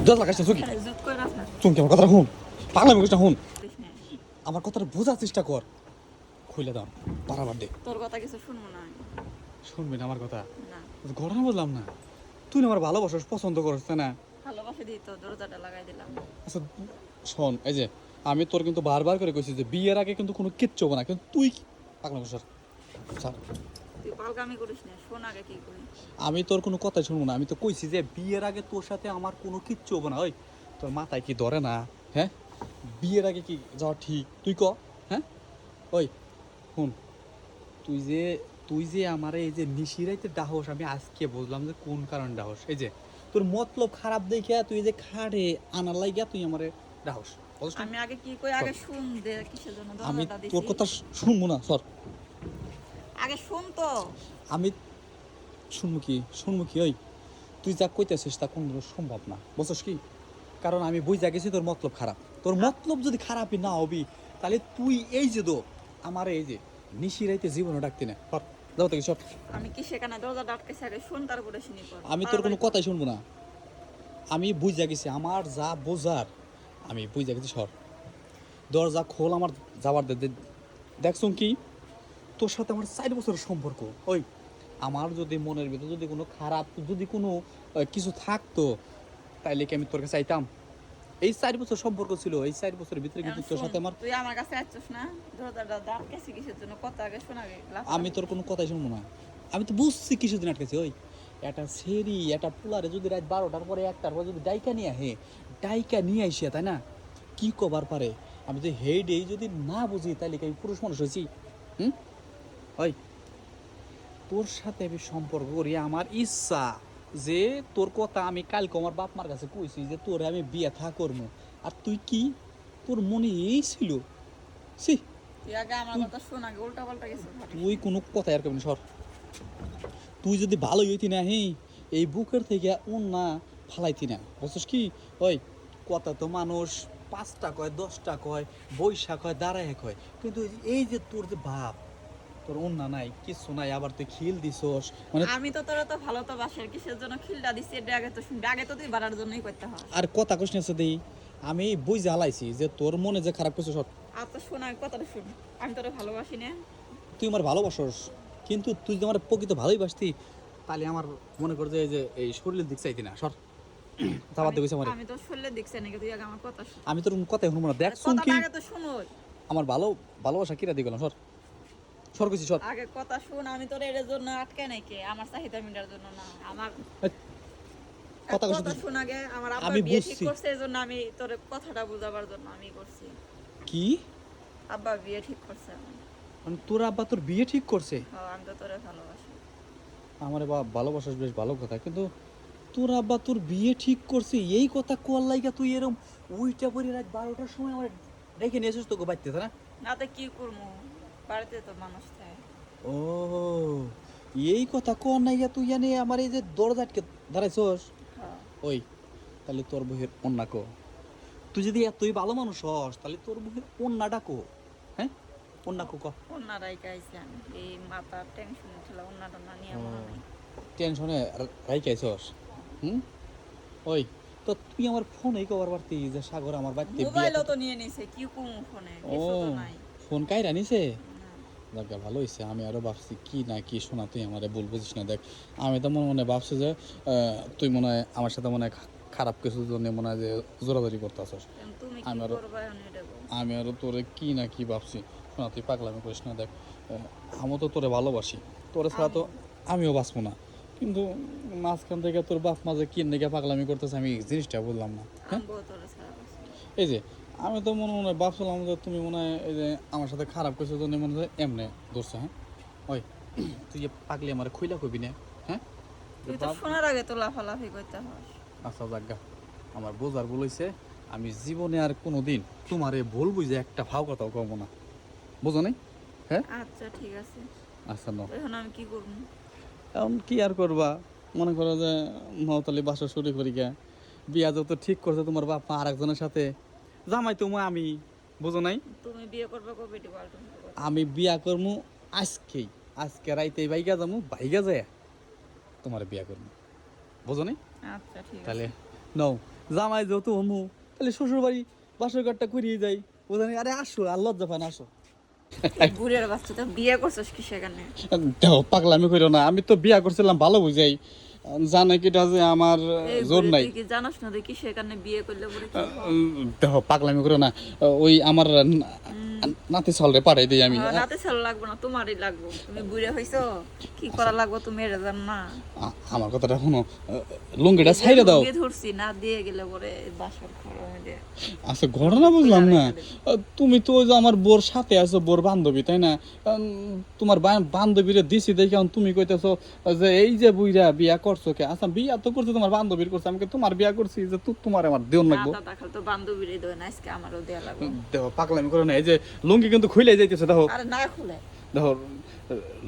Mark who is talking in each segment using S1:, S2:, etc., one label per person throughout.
S1: দশ লাখ আসছে চুকি
S2: জুত করে রাখ না
S1: চুমকি আমার কথাটা শুন পাগলামি করিস না শুন
S2: করিস না।
S1: আমার কথাটা বোঝার চেষ্টা কর খুলে দাও বাড়াবার দে
S2: তোর কথা কিছু শুনবো না আমি।
S1: শুনবি না আমার কথা
S2: না
S1: ঘটনা বললাম না তুই না আমার ভালোবাসাস পছন্দ করিস তাই না
S2: ভালোবাসে দিই তো দরজাটা লাগাই দিলাম।
S1: আচ্ছা শোন এই যে আমি তোর কিন্তু বারবার করে কইছি যে বিয়ের আগে কিন্তু কোনো কিচ্ছু হবে না কিন্তু তুই পাগলামি করিস স্যার
S2: তুই পালগামি করিস না, শোন আগে কি করি।
S1: আমি তোর কোনো কথাই শুনবো না আমি তো কইছি যে বিয়ের আগে তোর সাথে আমার কোনো কিচ্ছু হবে না ওই তোর মাথায় কি ধরে না হ্যাঁ বিয়ের আগে কি যাওয়া ঠিক তুই ক হ্যাঁ ওই শুন তুই যে আমার এই যে নিশিরাইতে ডাহস আমি আজকে বুঝলাম যে কোন কারণ ডাহস এই যে তোর মতলব খারাপ দেখে তুই যে খাড়ে আনার লাগিয়া তুই আমারে ডাহস
S2: আমি আগে কি কই আগে শুন দে কিসের জন্য
S1: আমি
S2: দরজাটা দিছি।
S1: তোর কথা শুনবো না সর
S2: আগে শুন তো।
S1: আমি শুনবো কি ওই তুই যা কইতেছিস তা কোনো সম্ভব না বুঝছিস কি কারণ আমি বুঝা গেছি তোর মতলব খারাপ তোর মতলব যদি খারাপই না হবি তাহলে তুই এই যে দো আমার এই যে নিশিরাইতে জীবনে ডাকতি না যাও থেকে সব
S2: আমি কি সেখানে দরজাটা আটকেছি, আগে শুন তারপরে শুনি পর।
S1: আমি তোর কোনো কথাই শুনবো না আমি বুঝা গেছি আমার যা বোঝার আমি বুঝা গেছি সর দরজা খোল আমার যাওয়ার দেখছো কি তোর সাথে আমার 4 বছরের সম্পর্ক ওই আমার যদি মনের ভিতরে যদি কোনো খারাপ যদি কোনো কিছু থাকতো তাইলে কি আমি তোর কাছে চাইতাম এই 4 বছর সম্পর্ক ছিল এই 4 বছরের ভিতরে কিন্তু তোর সাথে আমার
S2: তুই আমার কাছে আসছিস না দরজাটা আটকেছি কিসের জন্য, কথা আগে শোন আগে।
S1: আমি তোর কোনো কথাই শুনবো না আমি তো বুঝছি কিছু দিন আটকেছি ওই একটা সেরি একটা পুলারে যদি রাত 12টার পরে 1টার পরে যদি ডাইকা নিয়ে আইসিয়া তাই না কি কবার পারে আমি যে হেডেই যদি না বুঝি তাইলে কি আমি পুরুষ মানুষ হয়েছি ওই তোর সাথে আমি সম্পর্ক করি আমার ইচ্ছা যে তোর কথা আমি কালকে আমার বাপ মার কাছে কইছি যে তোরে আমি বিয়ে থা করবো আর তুই কি তোর মনে এই ছিল সি
S2: তুই আগে আমার কথা শোন আগে, উল্টা পাল্টা কিছু ভাবিস না।
S1: তুই কোনো কথাই আর কেমন সর তুই যদি ভালোই হইতি না এই বুকের থেকে না ফালাইতি না বুঝছিস কি ওই কথা তো মানুষ 5টা কয় 10টা কয় বৈশাখ কয় দাঁড়ায় কয় কিন্তু এই যে তোর যে ভাব তোর অন্যা নাই কিছু নাই আবার তুই খিল দিছস মানে
S2: আমি তো তোরা তো ভালো তো বাসার কিসের জন্য খিলটা দিছি এটা আগে তো শুনবি, আগে তো তুই বাড়ার জন্যই করতে হয়।
S1: আর কথা কইস না দেই আমি বুঝে হালাইছি যে তোর মনে যে খারাপ কিছু সব
S2: আর তো শোন আগে কথাটা শুন, আমি তোরা ভালোবাসি না।
S1: তুই আমার ভালোবাসস কিন্তু তুই যদি আমার প্রকৃত ভালোই বাসতি তাহলে আমার মনে কর যে এই যে এই শরীরের দিক চাইতি না সর যাবার দেখেছি আমার
S2: আমি তো শুনলে দেখছি নাকি, তুই আগে আমার কথা শুন।
S1: আমি তোর কথাই শুনবো না দেখ শুন কি
S2: কথাটা আগে তো শুনো,
S1: আমার ভালোবাসা কিরা দিয়ে গেলাম সর কইছি সর
S2: আগে কথা শুন। আমি তোর এর জন্য আটকে নাই কে, আমার চাহিদা মিটার জন্য না। আমার
S1: কথা
S2: কথা শুন আগে, আমার আব্বা
S1: আমি
S2: বিয়ে ঠিক
S1: বুঝছি।
S2: করছে এজন্য আমি তোর কথাটা বুঝাবার জন্য আমি করছি।
S1: কি
S2: আব্বা বিয়ে ঠিক করছে আমার।
S1: মানে তোর আব্বা তোর বিয়ে ঠিক করছে
S2: হ্যাঁ, আমি তো তোরে ভালোবাসি।
S1: আমার বাবা ভালোবাসাস বেশ ভালো কথা কিন্তু তোর আব্বা তোর বিয়ে ঠিক করছে এই কথা কোয়ার লাইগা তুই এরকম ওইটা পরে রাত 12টার সময় আমার রেখে নিয়ে এসেছিস তোকে বাড়িতে না
S2: নাতে কি করবো, বাড়িতে তো মানুষ থাকে।
S1: ও এই কথা কোয়ার নাইগা তুই জানি আমার এই যে দরজা আটকে দাঁড়াইছস
S2: হ্যাঁ।
S1: ওই তাহলে তোর বউয়ের অন্যা কো তুই যদি এতই ভালো মানুষ হস তাহলে তোর বউয়ের অন্যটা কো হ্যাঁ অন্যা কো ক
S2: অন্যরাই গাইছে, আমি এই মাথার টেনশন ছিল অন্যটা না নিয়ে মনে নেই।
S1: টেনশনে রাইখাইছস ওই তো তুই আমার ফোন এই কবার পারতি যে সাগর আমার বাড়িতে
S2: মোবাইলও তো নিয়ে নিছে, কি কম ফোনে কিছু তো নাই।
S1: ফোন কাইরা নিছে
S2: না।
S1: দেখা ভালো হয়েছে আমি আরো ভাবছি কি না কি শোনা তুই আমারে বল বুঝিস না দেখ আমি তো মনে মনে ভাবছি যে তুই মনে হয় আমার সাথে মনে হয় খারাপ কিছুর জন্য মনে হয় যে জোরাজোরি করতে আসস
S2: এখন তুমি কি
S1: আমারও-
S2: করবা এখন এটা বল।
S1: আমি আরো তোরে কি না কি ভাবছি শোনা তুই পাগলামি করিস না দেখ আমিও তো তোরে ভালোবাসি তোরে ছাড়া তো আমিও বাঁচবো না কিন্তু মাঝখান থেকে তোর বাপ মা যে কি নাকি পাগলামি করতেছে আমি এই জিনিসটা বললাম না হ্যাঁ
S2: আমি তোরে ছাড়া বাঁচি না।
S1: এই যে আমি তো মনে মনে ভাবছিলাম যে তুমি মনে হয় এই যে আমার সাথে খারাপ কিছুর জন্য মনে হয় এমনি ধরছো হ্যাঁ ওই তুই যে পাগলি আমার খুইলা কবি না হ্যাঁ
S2: তুই তো শোনার আগে তো লাফালাফি করতে হয়।
S1: আচ্ছা জাগা আমার বোঝার ভুল হয়েছে আমি জীবনে আর কোনো দিন তোমারে ভুল বুঝে একটা ভাও কথাও কব না বুঝো নাই হ্যাঁ
S2: আচ্ছা ঠিক আছে,
S1: আচ্ছা ন
S2: এখন আমি কি করবো?
S1: এখন কি আর করবা মনে করো যে নতালি বাসা শুরু করি গে বিয়া যত ঠিক করছে তোমার বাপ মা আর একজনের সাথে জামাই তোমার আমি বুঝো নাই
S2: তুমি বিয়ে করবে কবে এটি বল তুমি তো বলো।
S1: আমি বিয়া করবো আজকে রাইতে বাইগা যাবো বাইগা যায় তোমার বিয়া করবো বুঝো নাই
S2: আচ্ছা ঠিক আছে।
S1: তাহলে নও জামাই যেহেতু হমু তাহলে শ্বশুর বাড়ি বাসর ঘরটা করিয়ে যাই বুঝলেন আরে আসো আর লজ্জা পান আসো
S2: বুড়ের বাচ্চা তো বিয়ে করছিস কি সেখানে?
S1: দেখো পাগলামি করিও না আমি তো বিয়া করছিলাম ভালো বুঝাই জানে কিটা যে আমার
S2: এই
S1: জোর
S2: বুড়ে
S1: নাই
S2: তুই কি জানাস না দেখি সেখানে বিয়ে করলে বুড়ে কি হয়?
S1: দেখো পাগলামি করো না ওই আমার নাতি চলরে পাঠাই দিই আমি
S2: নাতে ছেলে লাগবো না, তোমারই লাগবো। তুমি বুড়ে হইছো, কি করা লাগবো তুমি এটা জান না।
S1: আমার কথাটা শুনো লুঙ্গিটা ছাইড়ে দাও
S2: বিয়ে ধরছি না দিয়ে গেলে পরে বাসর ঘর দিয়ে
S1: আচ্ছা ঘটনা বুঝলাম না তুমি তো ওই যে আমার বোর সাথে আছো বোর বান্ধবী তাই না তোমার বান্ধবীরে দিছি দেখে তুমি কইতেছো যে এই যে বুইরা বিয়া করছো কে আচ্ছা বিয়া তো করছো তোমার বান্ধবীর করছো আমি তোমার বিয়া করছি যে তোমার আমার দেওয়ার লাগবো
S2: দাদা খাল তো বান্ধবীরই দেয় না, আজকে আমারও দেয়া লাগবে।
S1: দেখো পাগলামি করো না এই যে লুঙ্গি কিন্তু খুলে যাইতেছে দেখো
S2: আরে না খুলে
S1: দেখো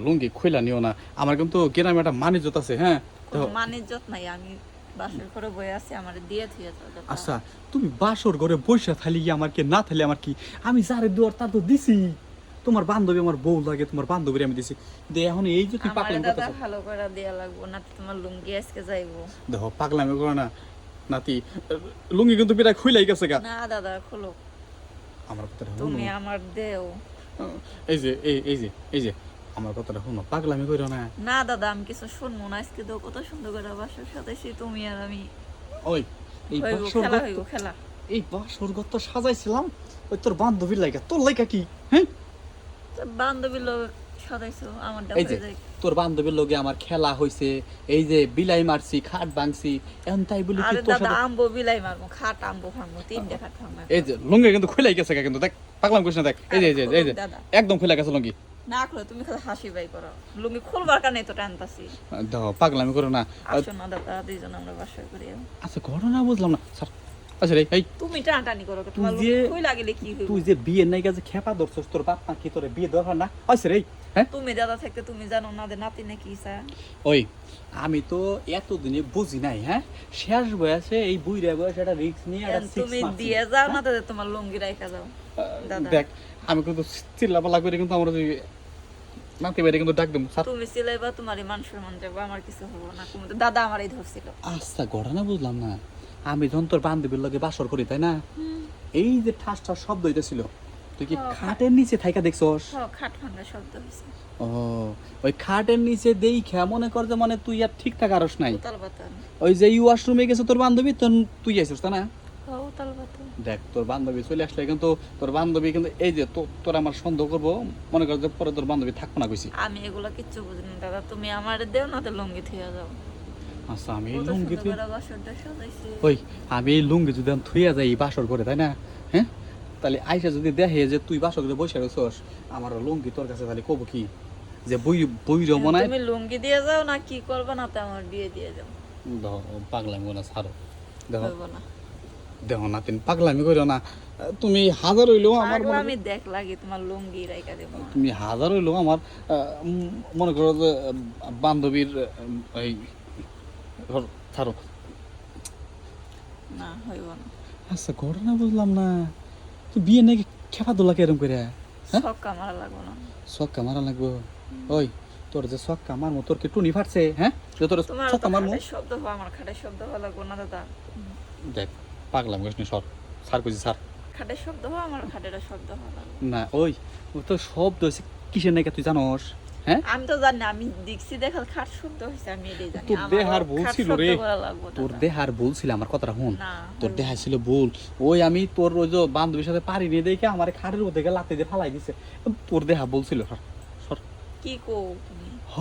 S1: লুঙ্গি খুইলা নিও না আমার কিন্তু গ্রামে একটা মানিজ্যত আছে হ্যাঁ
S2: কোনো মান ইজ্জত নাই, আমি বাসর ঘরে বয়ে আছি আমার দিয়ে থিয়ে
S1: আচ্ছা তুমি বাসর ঘরে বসে থালি আমার কি না থালি আমার কি আমি যারে দুয়ার তার তো দিছি তোমার বান্ধবী আমার বউ লাগে তোমার বান্ধবীর আমি দিছি দে এখন এই যে তুই
S2: আমার
S1: পাগলামি
S2: দাদা
S1: করতেছ
S2: ভালো করে দেয়া লাগবো না, তোমার লুঙ্গি আজকে যাইবো।
S1: দেখো পাগলামি করো না নাতি লুঙ্গি কিন্তু বিরাট খুইলাই গেছে গা
S2: না দাদা খোলো,
S1: আমার কথাটা শুনো
S2: তুমি আমার দেও।
S1: এই যে এই যে আমার কথাটা শুনো পাগলামি করো না
S2: না দাদা আমি কিছু শুনবো না, আজকে তো কত সুন্দর করে বাসর সাজাইছি তুমি আর আমি।
S1: ওই এই
S2: হইব
S1: বাসর
S2: খেলা,
S1: ঘর
S2: হইব খেলা।
S1: এই বাসর ঘর তো সাজাইছিলাম ওই তোর বান্ধবীর লাগা তোর লাগা কি হ্যাঁ
S2: তো বান্ধবীর লোক সাজাইছো আমার
S1: এই যে তোর বান্ধবীর লগে আমার খেলা হইছে এই যে বিলাই মারছি খাট ভাঙছি এখন তাই বলি কি
S2: আরে
S1: তোর
S2: দাদা
S1: সাথে
S2: আম্বো বিলাই মারবো, খাট আম্বো ভাঙবো, তিনটে খাট ভাঙবো।
S1: এই যে লুঙ্গি কিন্তু খুলে গেছে গা কিন্তু দেখ পাগলাম করিস না দেখ এই যে এই যে
S2: দাদা
S1: একদম খুলে গেছে লুঙ্গি
S2: না খুলে তুমি খালি হাসি বাই করো, লুঙ্গি খুলবার কারণে তো টানতাছি।
S1: দেখো পাগলামি করো না
S2: আসো না দাদা দুইজন আমরা বাসর করি।
S1: আচ্ছা ঘটনা বুঝলাম না স্যার আচ্ছা রে এই
S2: তুমি টানাটানি করো, তোমার
S1: তুই যে-
S2: খুই লাগলে কি হইব?
S1: তুই যে বিয়ে নাই গেছে খেপা ধরছস তোর বাপ মা কি তোরে বিয়ে দরকার না হইছে রে হ্যাঁ
S2: তুমি দাদা থাকতে তুমি জানো না যে নাতি নাকি ইসা।
S1: ওই আমি তো এতদিনে বুঝি নাই হ্যাঁ শেষ বয়সে এই বুইরা বয়সে একটা রিস্ক নিয়ে একটা
S2: তুমি
S1: সিক্স
S2: দিয়ে যাও না দাদা, তোমার লুঙ্গি রাইখা যাও দাদা।
S1: দেখ আমি কিন্তু চিল্লাপালা করে কিন্তু আমার ওই নাতি বাইরে কিন্তু ডাক দেবো স্যার
S2: তুমি সিলাইবা, তোমারই মান সম্মান যাবো, আমার কিছু হবো না। তুমি তো দাদা আমারই ধরছিল।
S1: আচ্ছা ঘটনা বুঝলাম না আমি যখন তোর বান্ধবীর লগে বাসর করি তাই না এই যে ঠাস ঠাস শব্দ হইতেছিল তুই কি খাটের নিচে থাইকা দেখছস
S2: খাট ভাঙা শব্দ হয়েছে,
S1: ও ওই খাটের নিচে দেখা মনে কর যে মানে তুই আর ঠিকঠাক আরস নাই
S2: উতাল বাতাল।
S1: ওই যে ওয়াশরুমে গেছে তোর বান্ধবী তোর তুই আইছিস তাই না
S2: উতাল বাতাল।
S1: দেখ তোর বান্ধবী চলে আসলে কিন্তু তোর বান্ধবী কিন্তু এই যে তোর আমার সন্দেহ করবো মনে কর যে পরে তোর বান্ধবী থাকবো না কইছি
S2: আমি এগুলা কিচ্ছু বুঝি না দাদা, তুমি আমার দেও না তো লুঙ্গি থুয়া যাও।
S1: আচ্ছা আমি এই
S2: কত
S1: লুঙ্গি
S2: সুন্দর
S1: তুই
S2: করে বাসরটা সাজাইছে।
S1: ওই আমি এই লুঙ্গি যদি আমি থুইয়া যাই বাসর করে তাই না হ্যাঁ তাহলে আইসা যদি দেখে যে তুই বাসর করে বসে রয়েছস আমার লুঙ্গি তোর কাছে তাহলে কব কি যে বই মনে
S2: তুমি লুঙ্গি দিয়ে যাও না কি করবে না তো আমার বিয়ে দিয়ে যাও।
S1: পাগলামি না ছাড়ো দেখো
S2: হইব না
S1: দেখো না তুমি পাগলামি করো না তুমি হাজার হইলেও আমার
S2: পাগল
S1: মনে
S2: আমি দেখ লাগি তোমার লুঙ্গি রাইখা দেব না।
S1: তুমি হাজার হইলেও আমার মনে করো যে বান্ধবীর এই ছাড়ো
S2: না হইব না।
S1: আচ্ছা ঘটনা বুঝলাম না তুই বিয়ে নাকি খেপা দোলাকে এরম করে হ্যাঁ
S2: ছক্কা মারা লাগবো না।
S1: ছক্কা মারা লাগবো ওই তোর যে ছক্কা মারমো তোর কি টুনি ফাটছে হ্যাঁ যে তোর
S2: তোমার
S1: ছক্কা মারমো
S2: খাটের শব্দ হওয়া আমার খাটের শব্দ হওয়া লাগবো না দাদা।
S1: দেখ পাগলাম কৃষ্ণ সর সার কইছি স্যার
S2: খাটের শব্দ হওয়া আমার খাটের শব্দ হওয়া লাগবে।
S1: না ওই ও তো শব্দ হয়েছে কিসের নাকি তুই জানোস হ্যাঁ
S2: আমি তো জানি না, আমি দেখছি দেখা খাট শব্দ হয়েছে আমি এটাই জানি।
S1: তোর
S2: আমার
S1: দেহার ভুল
S2: খাট
S1: ছিল
S2: শব্দ
S1: রে
S2: করা লাগবো
S1: তোর
S2: দাদা।
S1: দেহার ভুল ছিল আমার কথাটা শুন
S2: না
S1: তোর
S2: হইব
S1: দেহা ছিল ভুল ওই আমি তোর ওই যে বান্ধবীর সাথে পারি নিয়ে দেখে আমার খাটের মধ্যে গিয়ে লাতে দিয়ে ফালাই দিছে তোর দেহা বলছিল সর
S2: কি কো তুমি?
S1: হ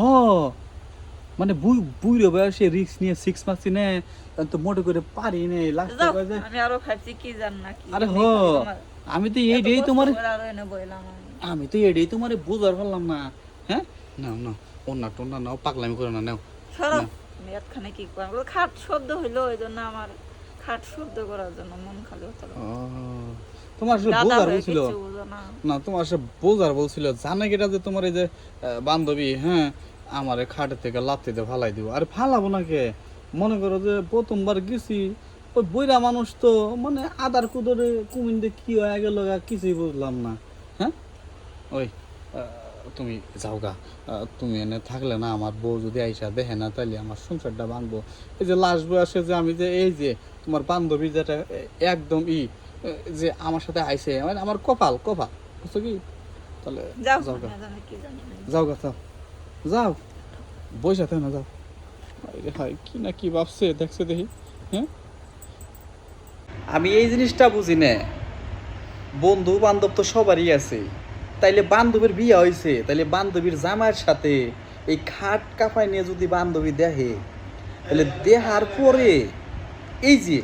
S1: মানে বুইরে বয়সে রিস্ক নিয়ে সিক্স মারছি নে তো মোটে করে পারি নে লাস্টে
S2: যাও,
S1: কয় যে
S2: আমি আরো ভাবছি কি জান না কি।
S1: আরে হ
S2: তোমার-
S1: আমি তো
S2: এত
S1: এইটাই
S2: কষ্ট
S1: তোমার
S2: করে আরো এনে বইলাম আমি।
S1: আমি তো এটাই তোমার বুঝার পারলাম না হ্যাঁ নাও নাও অন্যা টন্যা নাও পাগলামি করে না নাও
S2: সরো,
S1: না।
S2: আমি এতখানে কি করলাম? ওগুলো খাট শব্দ হইলো ওই জন্য আমার খাট শব্দ করার জন্য মন খালি হতো না।
S1: ও, তোমার সে
S2: দাদা
S1: বোঝার
S2: হয়ে
S1: বলছিল
S2: কিচ্ছু বুঝো না।
S1: না তোমার সে বোঝার বলছিল জানে কিটা যে তোমার এই যে বান্ধবী হ্যাঁ আমার খাটের থেকে লাত্তি দিয়ে ফালাই দিব আরে ফালাবো না কে মনে করো যে প্রথমবার গেছি ওই বইরা মানুষ তো মানে আদার কুদরে কুমিন্দে কি হয়ে গেল কিছুই বুঝলাম না হ্যাঁ ওই তুমি যাও গা, তুমি এনে থাকলে না আমার বউ যদি আইসা দেখে না তাহলে আমার সংসারটা ভাঙবো। এই যে লাস্ট বয়সে যে আমি যে এই যে তোমার বান্ধবী যেটা একদম যে আমার সাথে আইসে মানে আমার কপাল কপাল, বুঝছো কি? তাহলে
S2: যাও
S1: যাও গা,
S2: না জানি কি জানি না।
S1: যাও গা, যাও যাও, বইসা থাকে না, যাও। আরে হাই কি না কি ভাবছে দেখছে দেখি। হ্যাঁ, আমি এই জিনিসটা বুঝি না, বন্ধু বান্ধব তো সবারই আছে, তাইলে বান্ধবীর বিয়ে হয়েছে, তাইলে বান্ধবীর জামাইয়ের সাথে এই খাট কাফাই নিয়ে যদি বান্ধবী দেখে, তাহলে দেহার পরে এই যে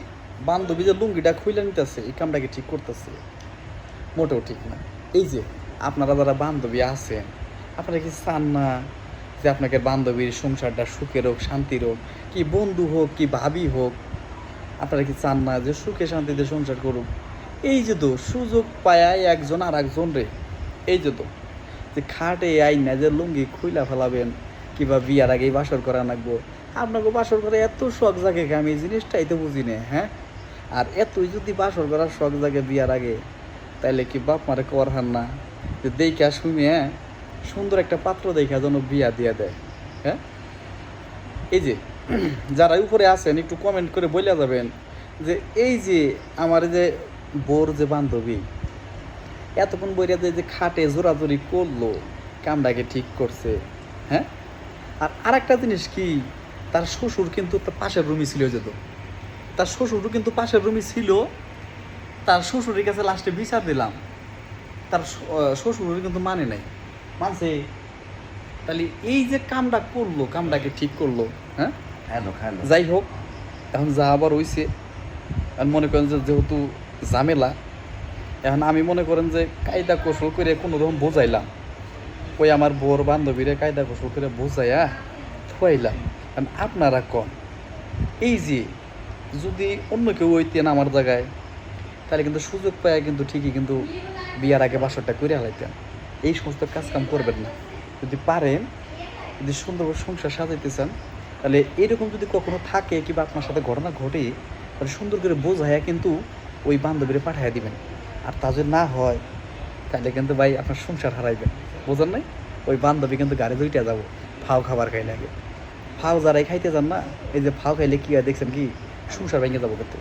S1: বান্ধবী যে লুঙ্গিটা খুইলে নিতেছে এই কামটাকে ঠিক করতেছে, মোটেও ঠিক না। এই যে আপনারা যারা বান্ধবী আছেন, আপনারা কি চান না যে আপনাকে বান্ধবীর সংসারটা সুখের হোক, শান্তির হোক, কি বন্ধু হোক কি ভাবি হোক, আপনারা কি চান না যে সুখে শান্তিতে সংসার করুক? এই যে তো সুযোগ পায় একজন আর একজন রে, এই যে তো যে খাটে আই না যে লুঙ্গি খুইলা ফেলাবেন কিংবা বিয়ার আগেই বাসর করা লাগবো, আপনাকে বাসর করে এত শখ জাগে, আমি এই জিনিসটাই তো বুঝি না। হ্যাঁ, আর এতই যদি বাসর করার শখ জাগে বিয়ার আগে, তাইলে কি বাপ মারে করহান না যে দেখা শুনে সুন্দর একটা পাত্র দেখা যেন বিয়া দিয়া দেয়? হ্যাঁ, এই যে যারা উপরে আছেন একটু কমেন্ট করে বলে যাবেন যে এই যে আমার যে বোর যে বান্ধবী এতক্ষণ বইরা যে খাটে জোরাজোরি করলো, কামটাকে ঠিক করছে। হ্যাঁ, আর আরেকটা জিনিস কি, তার শ্বশুর কিন্তু তার পাশের রুমই ছিল, যেত তার শ্বশুরও কিন্তু পাশের রুমই ছিল, তার শ্বশুরের কাছে লাস্টে বিচার দিলাম, তার শ্বশুর কিন্তু মানে নাই, মানছে। তাহলে এই যে কামটা করলো, কামটাকে ঠিক করলো। হ্যাঁ, যাই হোক, এখন যা আবার হইছে, আর মনে করেন যে যেহেতু ঝামেলা, এখন আমি মনে করেন যে কায়দা কৌশল করে কোনো রকম বোঝাইলাম, ওই আমার বোর বান্ধবীরে কায়দা কৌশল করে বোঝাইয়া থুয়াইলাম। কারণ আপনারা কন, এই যে যদি অন্য কেউ হইতেন আমার জায়গায়, তাহলে কিন্তু সুযোগ পায় কিন্তু ঠিকই কিন্তু বিয়ার আগে বাসরটা করে হালাইতেন। এই সমস্ত কাজ কাম করবেন না, যদি পারেন, যদি সুন্দরভাবে সংসার সাজাইতে চান, তাহলে এরকম যদি কখনো থাকে কিংবা আপনার সাথে ঘটনা ঘটে, তাহলে সুন্দর করে বোঝাইয়া কিন্তু ওই বান্ধবীরে পাঠাইয়া দিবেন। আর তা যদি না হয়, তাহলে কিন্তু ভাই আপনার সংসার হারাইবেন, বোঝেন নাই? ওই বান্ধবী কিন্তু গাড়ি দুইটা যাবো ফাও খাবার খাইলে আগে, ফাও যারাই খাইতে যান না, এই যে ফাও খাইলে কি হয় দেখছেন কি, সংসার ভেঙে যাবো কিন্তু।